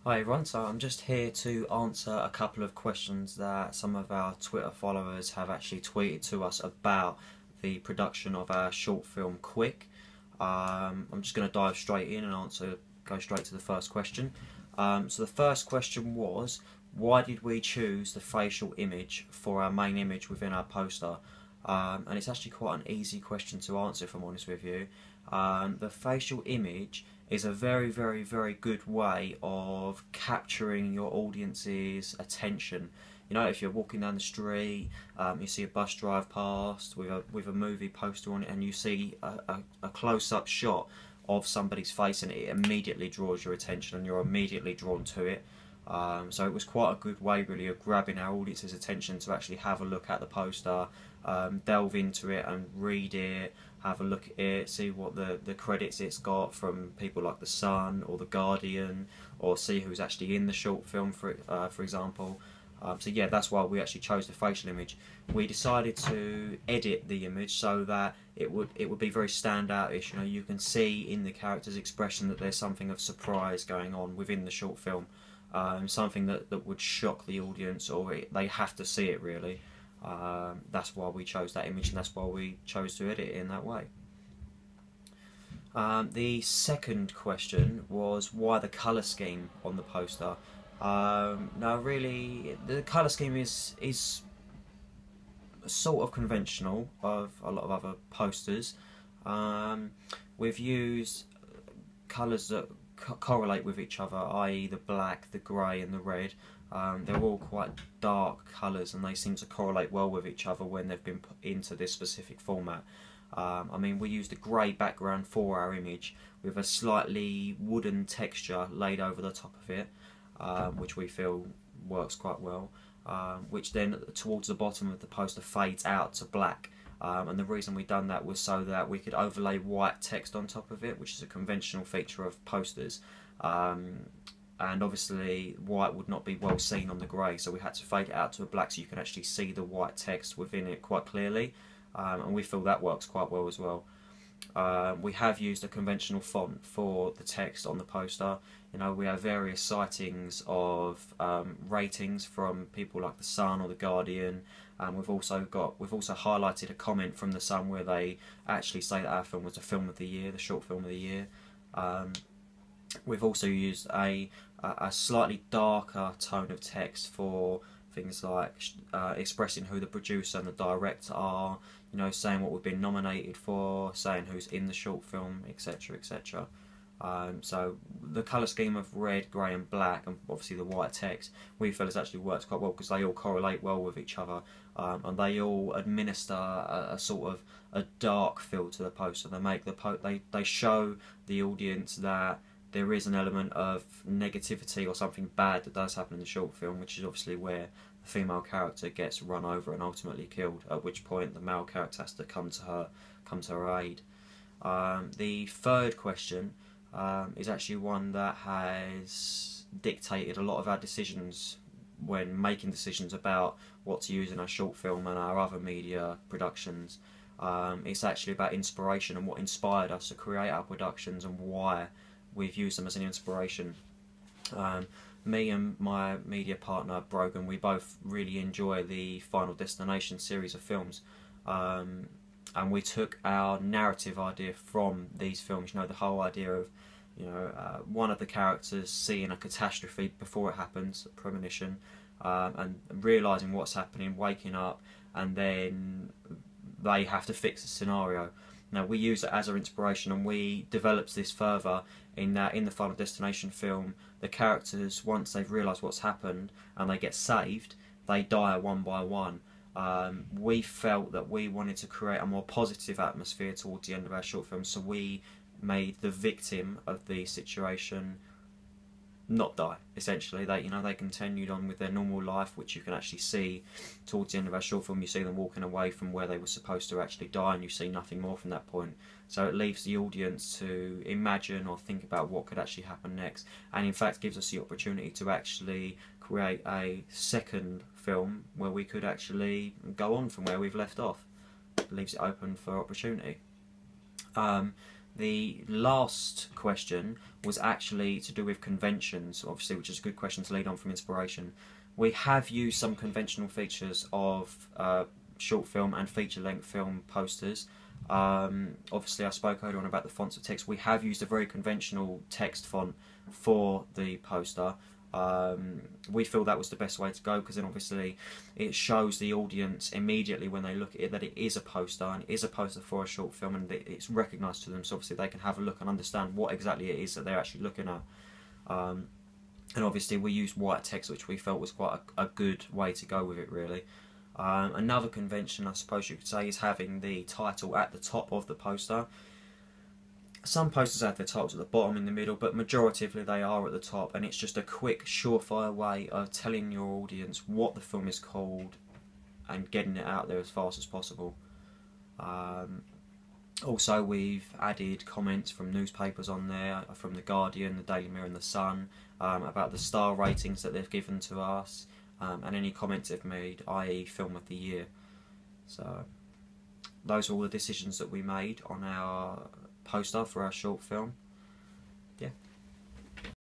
Hi everyone, so I'm just here to answer a couple of questions that some of our Twitter followers have actually tweeted to us about the production of our short film Quick. I'm just going to dive straight in and go straight to the first question. So the first question was, why did we choose the facial image for our main image within our poster? And it's actually quite an easy question to answer, if I'm honest with you. The facial image is a very good way of capturing your audience's attention. You know, if you're walking down the street, you see a bus drive past with a movie poster on it, and you see a close-up shot of somebody's face, and it immediately draws your attention, and you're immediately drawn to it. So it was quite a good way, really, of grabbing our audience's attention to actually have a look at the poster, delve into it and read it, have a look at it, see what the credits it's got from people like The Sun or The Guardian, or see who's actually in the short film, for example. So yeah, that's why we actually chose the facial image. We decided to edit the image so that it would be very standout-ish. You know, you can see in the character's expression that there's something of surprise going on within the short film, something that would shock the audience, or they have to see it really. That's why we chose that image, and that's why we chose to edit it in that way. The second question was why the colour scheme on the poster. Now, really, the colour scheme is sort of conventional of a lot of other posters. We've used colours that correlate with each other, i.e. the black, the grey and the red. They're all quite dark colours, and they seem to correlate well with each other when they've been put into this specific format. I mean, we used a grey background for our image with a slightly wooden texture laid over the top of it, which we feel works quite well, which then towards the bottom of the poster fades out to black. And the reason we done that was so that we could overlay white text on top of it, which is a conventional feature of posters. And obviously white would not be well seen on the grey, so we had to fade it out to a black so you can actually see the white text within it quite clearly, and we feel that works quite well as well. We have used a conventional font for the text on the poster. You know, we have various sightings of ratings from people like The Sun or The Guardian. We've also highlighted a comment from The Sun where they actually say that our film was the film of the year, the short film of the year. We've also used a slightly darker tone of text for things like expressing who the producer and the director are, you know, saying what we've been nominated for, saying who's in the short film, etc, etc. So the colour scheme of red, grey and black, and obviously the white text, we feel has actually worked quite well because they all correlate well with each other, and they all administer a sort of a dark feel to the poster. They make they show the audience that there is an element of negativity or something bad that does happen in the short film, which is obviously where the female character gets run over and ultimately killed, at which point the male character has to come to her aid. The third question is actually one that has dictated a lot of our decisions when making decisions about what to use in our short film and our other media productions. It's actually about inspiration and what inspired us to create our productions and why we've used them as an inspiration. Me and my media partner Brogan, we both really enjoy the Final Destination series of films, and we took our narrative idea from these films. You know, the whole idea of, you know, one of the characters seeing a catastrophe before it happens, a premonition, and realising what's happening, waking up, and then they have to fix the scenario. Now, we use it as our inspiration, and we developed this further in that in the Final Destination film, the characters, once they've realised what's happened and they get saved, they die one by one. We felt that we wanted to create a more positive atmosphere towards the end of our short film, so we made the victim of the situation not die. Essentially, they continued on with their normal life, which you can actually see towards the end of our short film. You see them walking away from where they were supposed to actually die, and you see nothing more from that point. So it leaves the audience to imagine or think about what could actually happen next, and in fact gives us the opportunity to actually create a second film where we could actually go on from where we've left off. It leaves it open for opportunity. the last question was actually to do with conventions, obviously, which is a good question to lead on from inspiration. We have used some conventional features of short film and feature-length film posters. Obviously, I spoke earlier on about the fonts of text. We have used a very conventional text font for the poster. We feel that was the best way to go, because then obviously it shows the audience immediately when they look at it that it is a poster, and it is a poster for a short film, and it's recognised to them, so obviously they can have a look and understand what exactly it is that they're actually looking at. And obviously we used white text, which we felt was quite a good way to go with it, really. Another convention, I suppose you could say, is having the title at the top of the poster. Some posters have their titles at the bottom, in the middle, but majoritively they are at the top, and it's just a quick, surefire way of telling your audience what the film is called and getting it out there as fast as possible. Also, we've added comments from newspapers on there, from The Guardian, The Daily Mirror and The Sun, about the star ratings that they've given to us, and any comments they've made, i.e. Film of the Year. So those are all the decisions that we made on our poster for our short film. Yeah.